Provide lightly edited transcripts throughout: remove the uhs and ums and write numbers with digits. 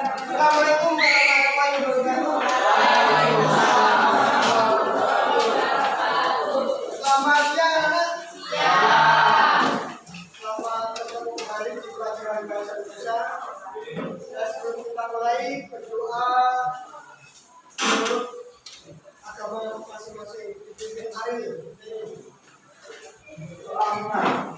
Assalamualaikum warahmatullahi wabarakatuh. Selamat siang anak. Selamat bertemu kembali di pelajaran bahasa Indonesia. Sebelum kita mulai berdoa menurut agama masing-masing dipimpin Ariel. Doa mulai.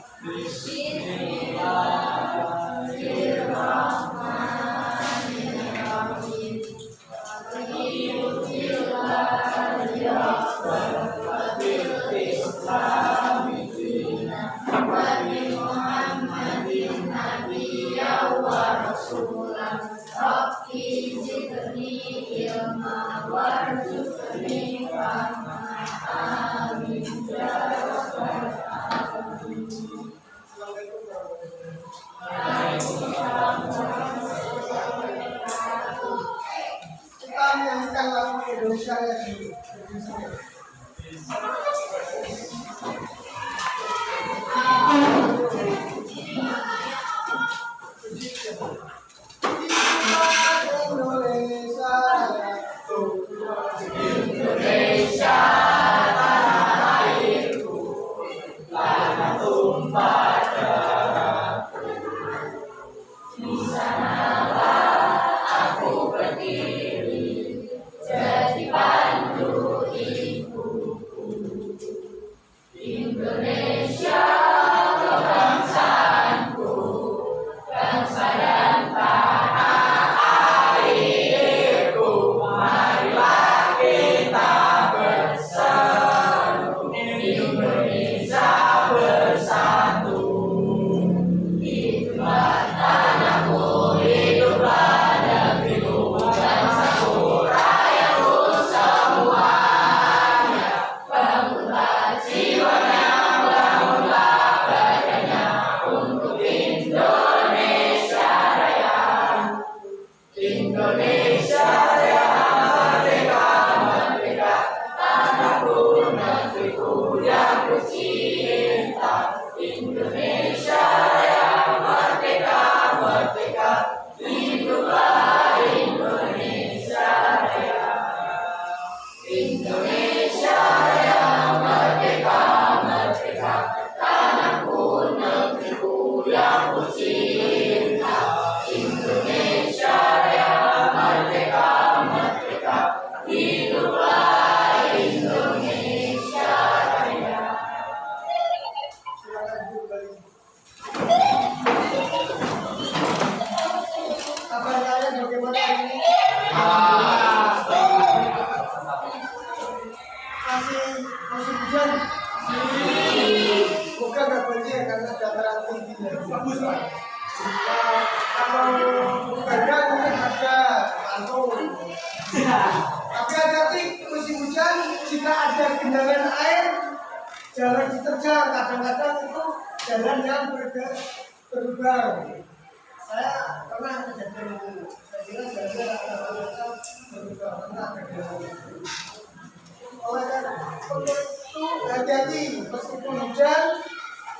Kita menyanyikan lagu Indonesia Raya dulu. Indonesia tanah airku, tanah tumpah darahku. Di sanalah aku berdiri, jadi pandu ibuku. Indonesia kebangsaanku, bangsa dan tanah airku. Marilah kita bersatu, Indonesia bersatu. Hiduplah tanahku, hiduplah negeriku, bangsaku, rakyatku semuanya. Bangunlah jiwanya, bangunlah badannya untuk Indonesia Raya. Indonesia Raya, merdeka, merdeka, tanahku, negeriku yang ku cinta. Indonesia Raya, merdeka, merdeka, hiduplah Indonesia Raya. Indonesia Raya, merdeka, merdeka, tanahku, negeriku yang ku cinta. Indonesia Raya, merdeka, merdeka, hiduplah Indonesia Raya. Silakan kembali. Kabar kalian bagaimana hari ini? Masih hujan? Semoga nggak banjir karena dataran tinggi. Bagus Pak. Kalau banjir mungkin ada langsung. Tapi hati-hati musim hujan, jika ada genangan air, jalan diterjang. Kadang-kadang itu jalan yang berlubang. Saya pernah kejadian itu. Saya kira jalan rata-rata berlubang, pernah kejadian itu. Oleh karena itu hati-hati meskipun hujan,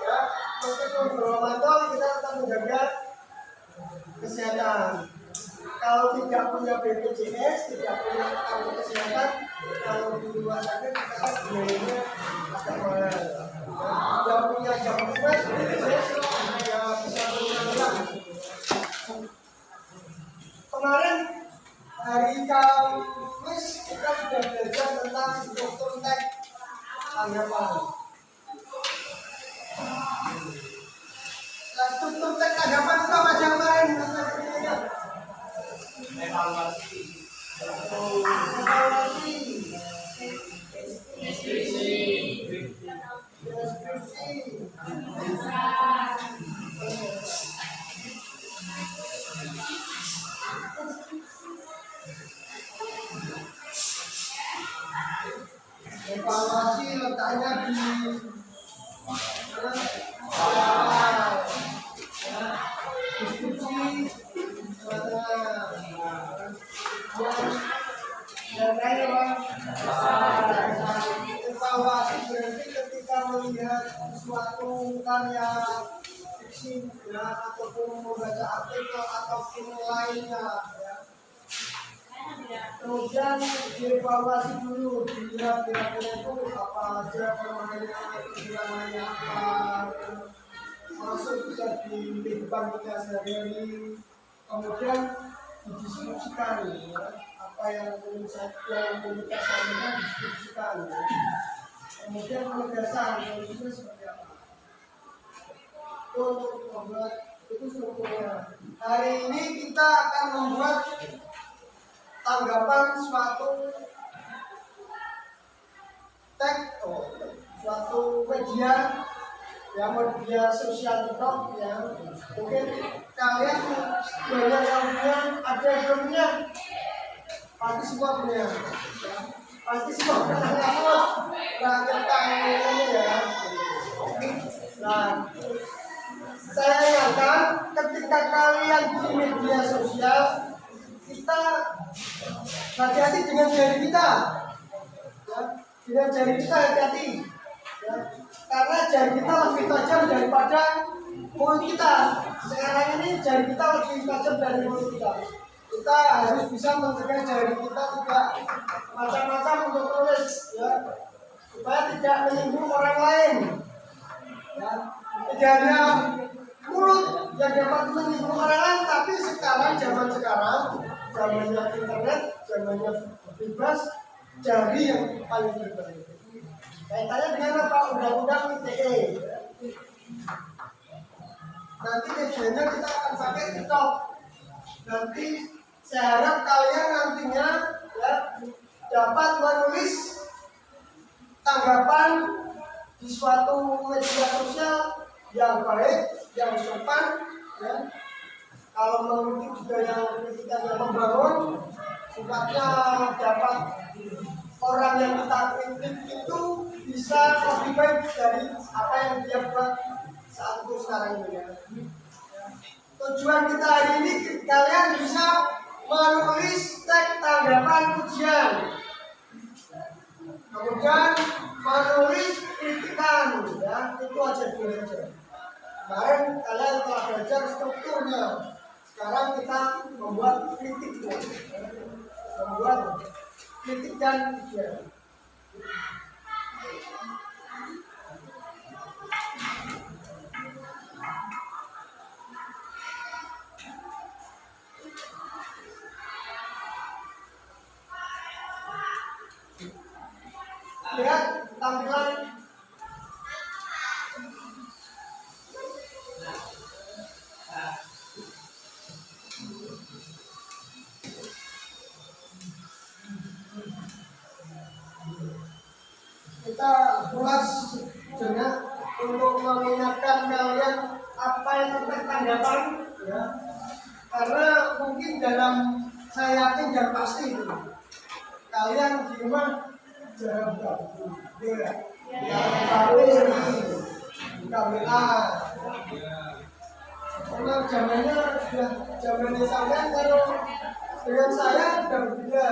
ya, meskipun bermantul kita tetap menjaga kesehatan. Kalau tidak punya BPJS, tidak punya kartu kesehatan, kalau di rumah sakit kita biayanya agak mahal. Yang punya jam bebas, BPJS ya bisa menang. Kemarin hari Kamis kita sudah belajar tentang struktur teks tanggapan. Nah, struktur teks tanggapan itu apa aja kemarin? Evaluasi, deskripsi, evaluasi letaknya di diskusi dan lain-lain. Evaluasi berarti ketika melihat suatu karya fiksi ya, ataupun membaca artikel ataupun lainnya ya, Kemudian dievaluasi dulu, dilihat kira-kira itu apa aja kelemahannya, kekurangannya apa, masuk bisa di kehidupan kita sehari-hari. Kemudian didiskusikan, ya, apa yang perlu kita sampaikan didiskusikan. Ya. Kemudian penegasan, solusinya seperti apa? Itu untuk membuat itu strukturnya. Hari ini kita akan membuat tanggapan suatu teks, suatu media yang media sosial TikTok yang mungkin kalian banyak yang punya, ada yang belum punya, pasti semua punya, ya. Pasti semua pernah ngupload terakhir kali ini ya. Nah, saya ingatkan ketika kalian di media sosial, kita hati-hati dengan jari kita, ya. Dengan jari kita hati-hati, ya. Karena jari kita lebih tajam daripada mulut kita. Sekarang ini jari kita lebih tajam dari mulut kita. Kita harus bisa mencegah jari kita tidak macam-macam untuk tulis, ya, supaya tidak menyinggung orang lain, ya. Tidak hanya mulut yang dapat menyinggung orang lain, tapi sekarang zamannya internet, zamannya bebas, jari yang paling berbahaya. Kaitannya dengan apa? Undang-undang ITE. Nanti medianya kita akan pakai TikTok. Nanti saya harap kalian nantinya, ya, dapat menulis tanggapan di suatu media sosial yang baik, yang sopan, ya. Kalau mengkritik juga yang kritikan yang membangun, sifatnya dapat orang yang kita kritik itu bisa lebih baik dari apa yang dia buat saat itu sekarang ini, ya. Tujuan kita hari ini kalian bisa menulis teks tanggapan pujian, kemudian menulis kritikan, ya, itu aja dulu saja. Kemarin kalian telah belajar strukturnya, sekarang kita membuat kritik, ya. Membuat kritik dan pujian. Lihat tampilan kita ulas sejenak untuk mengingatkan kalian apa yang tentang tanggapan, ya. Karena mungkin dalam, saya yakin dan pasti itu kalian di rumah jarang buka buku, ya, buka WA. Karena zamannya sudah zamannya sampean, kalau dengan saya sudah berbeda.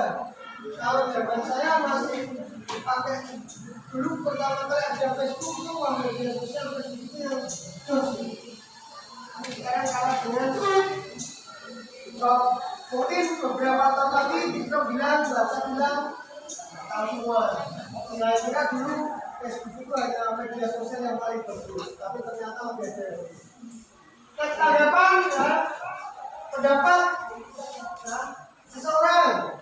Kalau zaman saya masih pakai, dulu pertama kali ada Facebook itu media sosial, Facebook itu yang sekarang kalah dengan TikTok. Mungkin beberapa tahun lagi TikTok bilang, WhatsApp bilang, tahu semua. Saya kira dulu Facebook itu hanya media sosial yang paling bagus, tapi ternyata lebih ada. Tanggapan, ya, pendapat, ya, seseorang,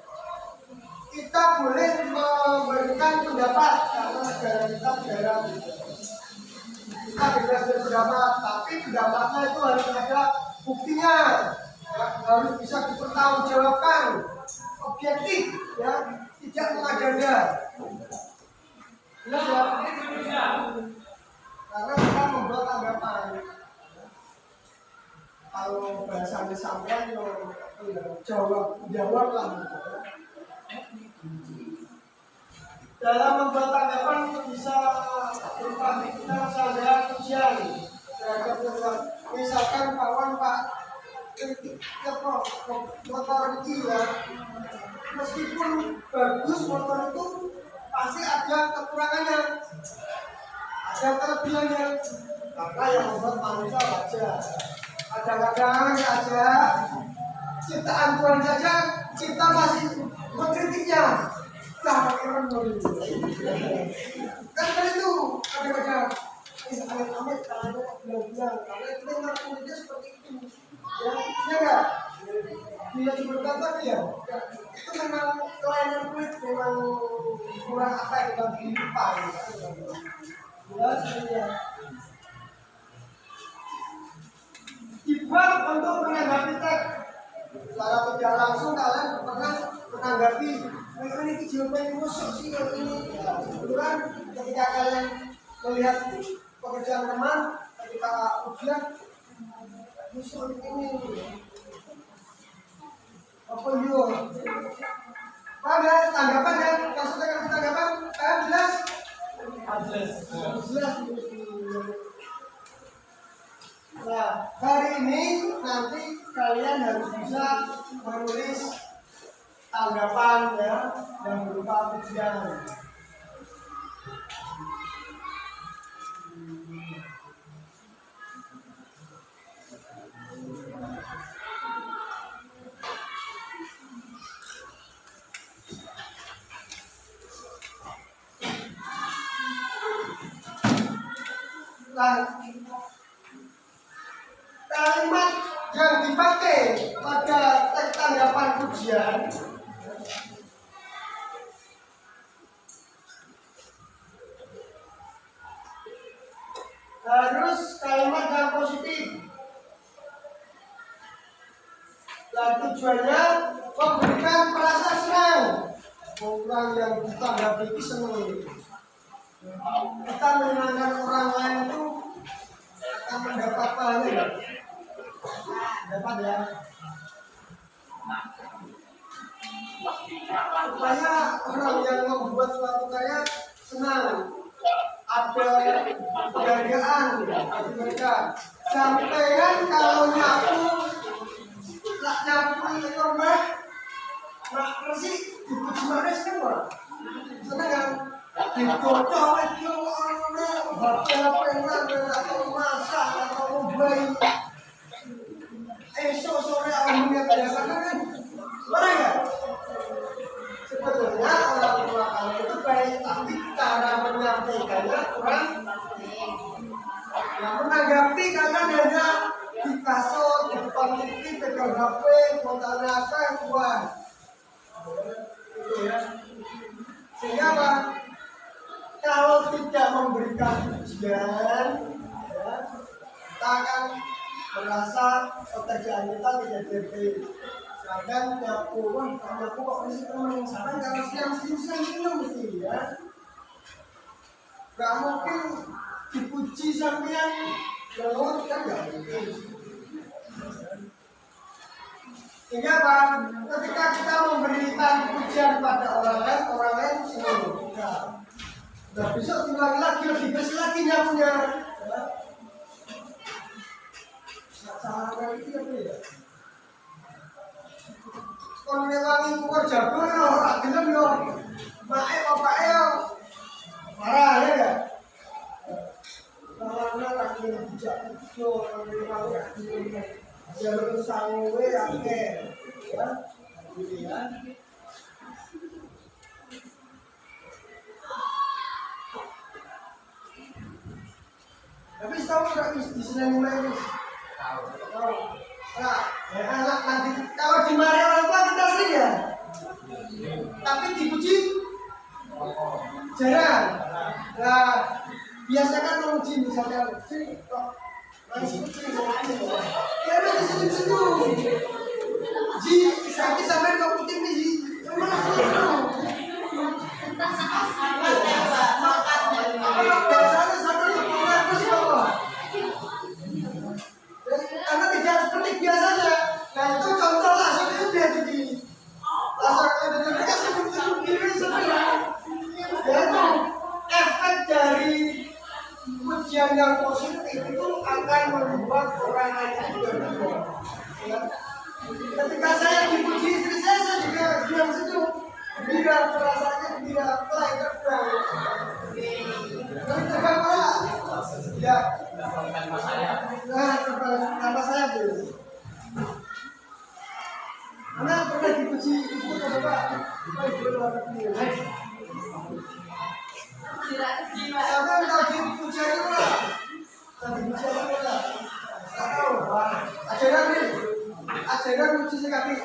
kita boleh memberikan pendapat karena negara kita negara kita bebas berpendapat, tapi pendapatnya itu harus ada buktinya, ya, harus bisa dipertanggungjawabkan, objektif, ya, tidak mengada-ada. Jelas, ya? Karena kita membuat tanggapan. Kalau bahasanya sampean jawab lah, gitu, ya. Dalam membuat tanggapan bisa berupa kita saja pujian terhadap sesuatu. Misalkan kawan Pak kritik ke motor ini, ya, meskipun bagus motor itu pasti ada kekurangannya, ada kelebihannya. Maka yang membuat manusia wajar. Kadang-kadang saja ciptaan Tuhan saja kita masih mengkritiknya. Sama orang lain. Kan itu kadang-kadang amit-amit kalau bilang-bilang karena itu memang kulitnya seperti itu. Ya enggak? Dia cuma kata dia. Itu memang kelainan kulit memang kurang apa yang kita limpah. Ya, saya. Dibuat untuk menanggapi teks secara tidak langsung kalian pernah menanggapi ini jawabannya musuh sih ini kebetulan ketika kalian melihat pekerjaan teman ketika ujian musuh ini apa yuk ada tanggapan ya maksudnya kan tanggapan jelas jelas. Nah, hari ini nanti kalian harus bisa menulis tanggapan ya yang berupa pujian. Nah, kalimat yang dipakai pada teks tanggapan pujian harus kalimat yang positif dan tujuannya memberikan perasaan senang. Orang yang ditanggapi itu senang. Kita menyenangkan orang lain itu akan mendapat pahala. Dapat ya. Supaya orang yang membuat suatu karya senang, ada penghargaan bagi mereka. Sampai kalau nyapu itu rumah, nak bersih, dipuji manis kan orang. Senang kan? Dikocok itu apa atau masak atau bayi. Esok sore alhamdulillah biasa kan? Orang ya? Sebetulnya orang tua kamu itu baik, tapi cara menyampaikannya kurang. Nah, menanggapi karena hanya di kasur, di depan TV, pegang HP, kontaknya apa yang buat. Itu ya. Sehingga apa? Kalau tidak memberikan pujian, ya, kita akan merasa pekerjaan kita tidak dihargai. Sedangkan nyapu kok mesti teman sana kalau siang mesti ya. Gak mungkin dipuji sampean kalau kan gak mungkin. Sehingga apa? Ketika kita memberikan pujian pada orang lain senang kita. Nah besok tinggal lagi lebih bersih lagi nyapunya. Cara itu apa ya? Kon ngewangi kukur jago yo, ora gelem yo. Mae bapake yo. Marah ya enggak? Karena lagi bijak itu orang yang jalur sangue akeh ya. Ya. Tapi tahu enggak di sini ini? Tahu. Nah, anak nanti kalau dimarahi orang tua kita sering ya. Tapi dipuji jarang. Nah, biasa kan memuji misalnya sini kok masih sering sama ya udah senyum-senyum. Ji, sakit sampai kau putih nih Ji. Mana sih? Karena tidak seperti biasanya. Nah itu contoh langsung itu dia jadi langsung mereka senyum-senyum diri semua. Yaitu efek dari pujian yang positif itu akan membuat orang lain juga berubah. Ketika saya dipuji itu Bapak. Sampai tadi dipuji itu lah. Tadi dipuji itu lah. Tahu. Ajaran puji sekali.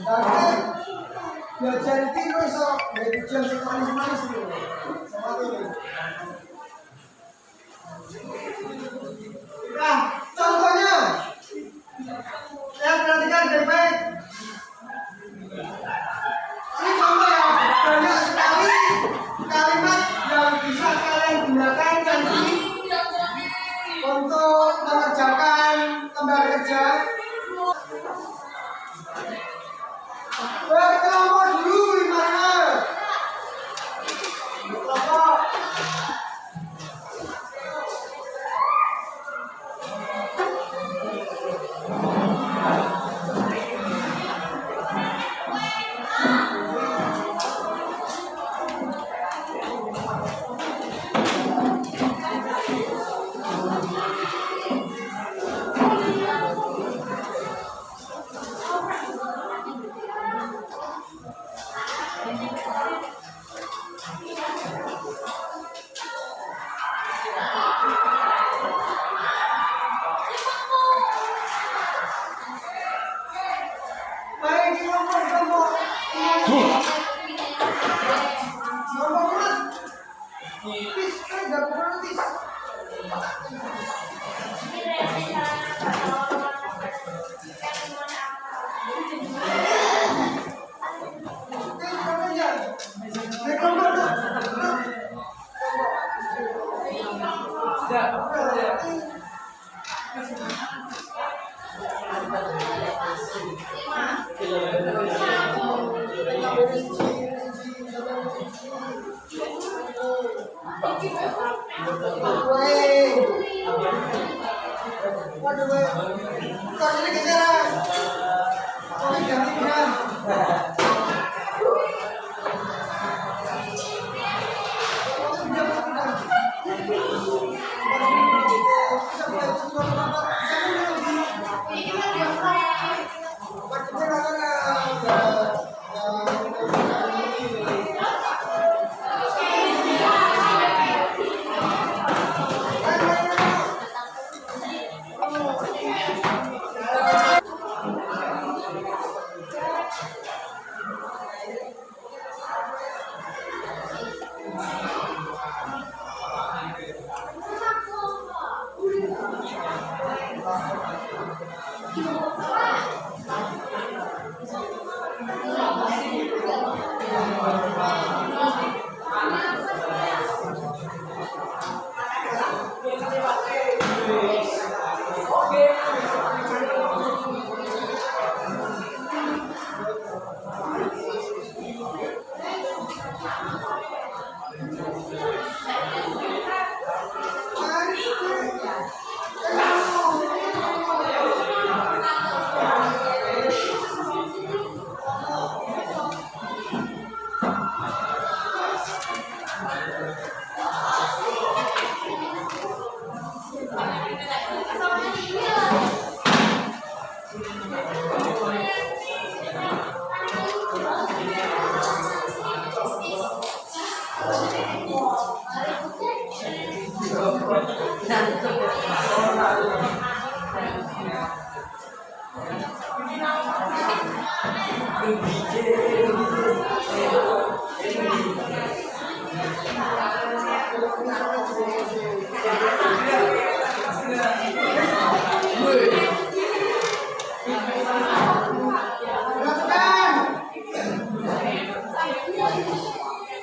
Tapi belajar itu iso pujian sing manis-manis itu. Sama itu. Nah, contohnya saya perhatikan baik-baik. Ini contoh yang banyak sekali kalimat yang bisa kalian gunakan nanti untuk mengerjakan kembali kerja. Berkelompok dulu gimana? Kelompok.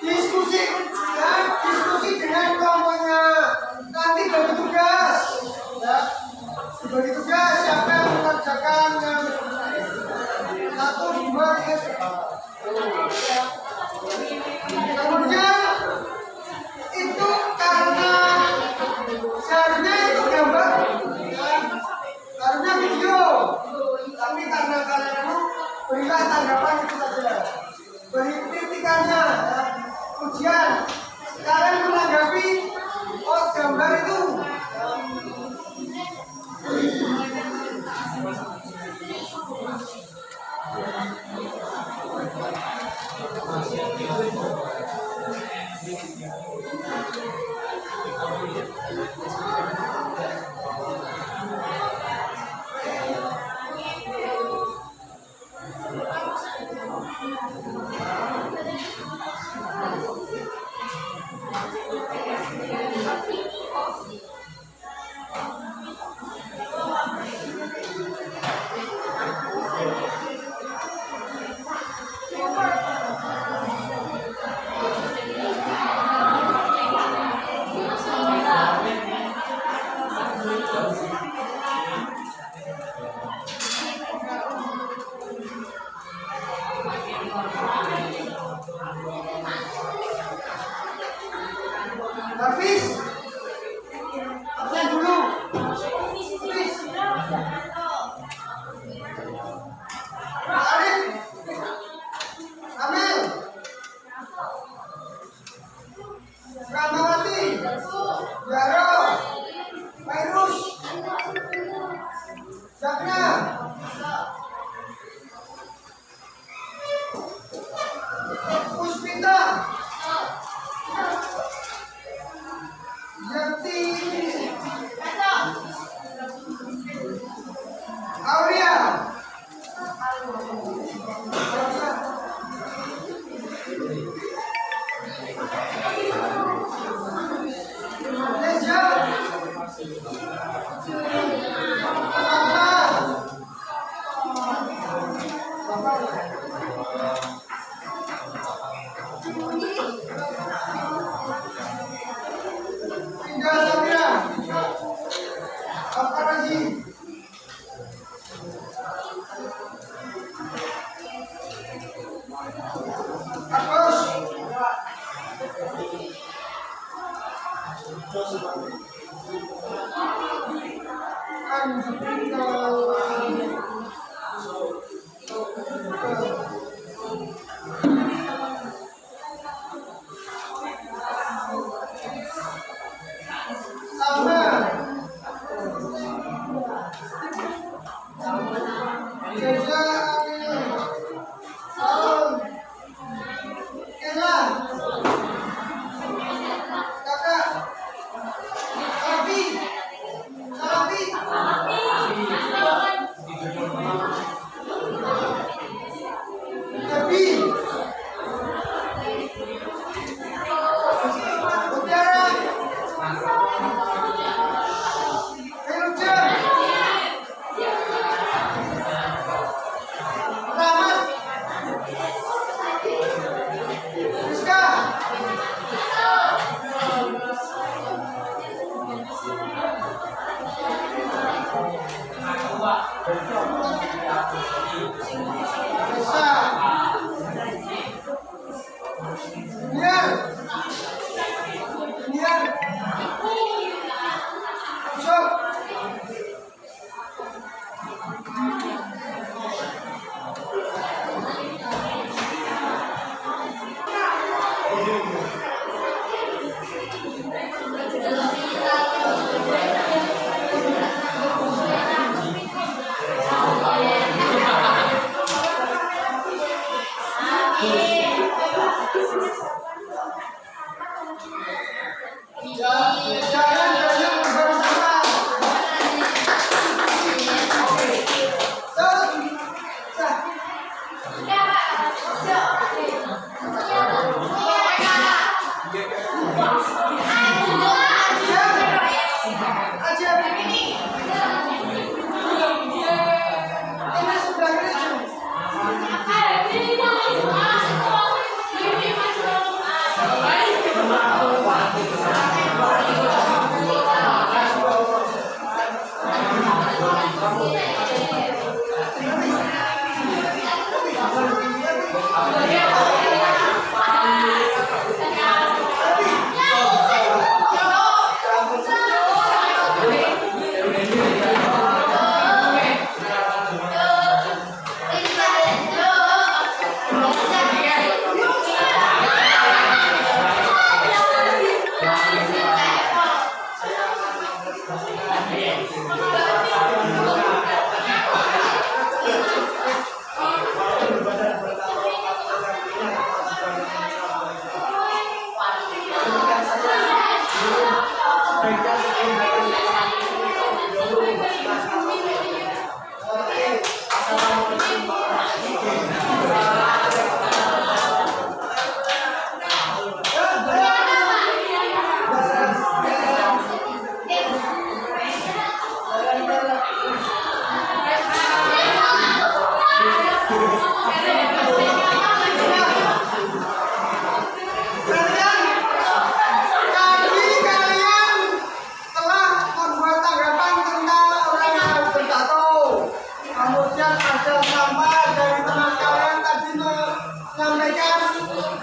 Diskusi dengan kelompoknya. Nanti bagi tugas, ya. Bagi tugas siapa yang mengerjakan yang 1, 2, 3. Kemudian itu karena seharusnya itu gambar, ya. Harusnya video, tapi karena kalian berilah tanggapan itu saja. Beri kritikannya, ya. Ujian kalian menanggapi gambar itu. Hafiz, absen dulu. Hafiz. Arif, Amil, Ramawati, Jaro, Virus, Zakna, Puspita, Yakti, Aulia, Leja, Indah Sabira, Bapak Raji, Agus,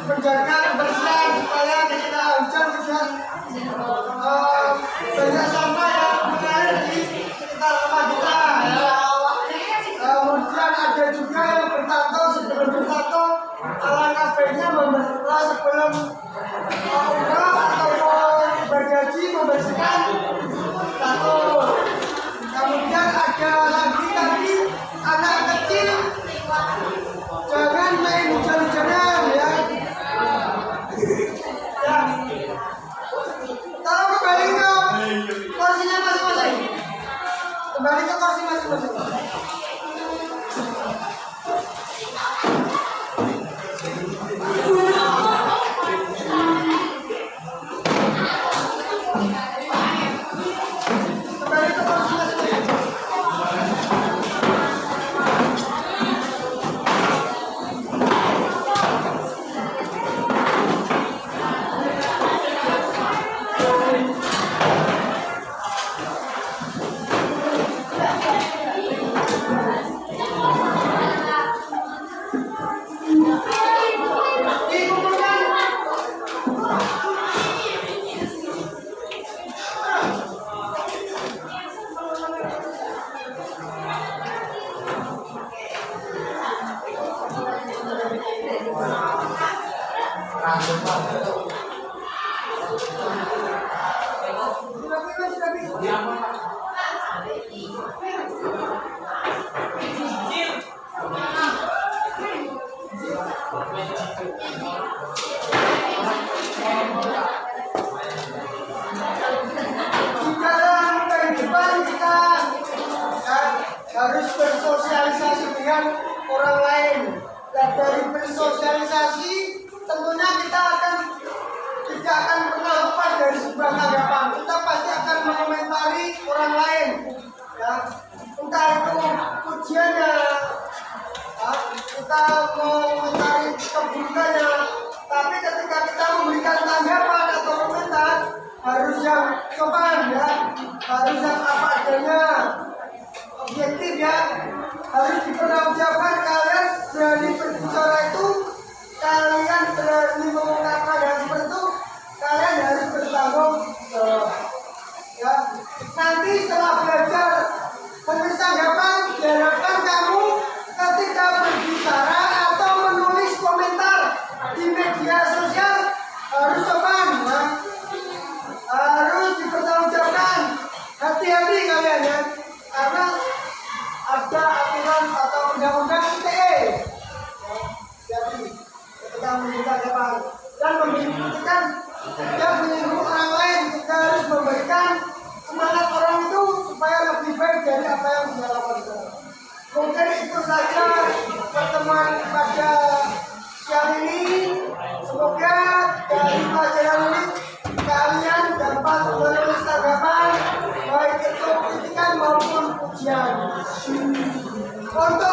menjaga kebersihan supaya ketika hujan tidak banyak sampah yang mengalir di sekitar rumah kita. Kemudian ada juga yang bertato, sebelum bertato alangkah baiknya membersihkan sebelum umrah ataupun bergaji membersihkan tato. Kemudian ada lagi tadi anak kecil jangan main hujan-hujanan ya. Tolong kembali ke kursinya masing-masing. Kembali ke kursi masing-masing. Harus bersosialisasi dengan orang lain. Dan dari bersosialisasi tentunya kita tidak akan pernah lepas dari sebuah tanggapan. Kita pasti akan mengomentari orang lain. Ya, entah itu pujiannya, ya, kita mengomentari keburukannya. Tapi ketika kita memberikan tanggapan atau komentar harus yang sopan ya, harus yang apa adanya. Objektif ya, harus dipertanggungjawabkan. Kalian berani berbicara itu, kalian berani mengungkapkan yang seperti itu, kalian harus bertanggung jawab. Ya, nanti setelah belajar menulis tanggapan, diharapkan kamu ketika berbicara atau menulis komentar di media sosial harus sopan, ya. Harus dipertanggungjawabkan. Hati-hati kalian ya, karena ada aturan atau undang-undang ITE. Jadi ketika memberikan tanggapan dan memberikan tidak menyinggung orang lain, kita harus memberikan semangat orang itu supaya lebih baik dari apa yang dia lakukan. Mungkin itu saja pertemuan pada siang ini. Semoga dari pelajaran ini kalian dapat menulis tanggapan baik itu kritikan maupun pujian. Untuk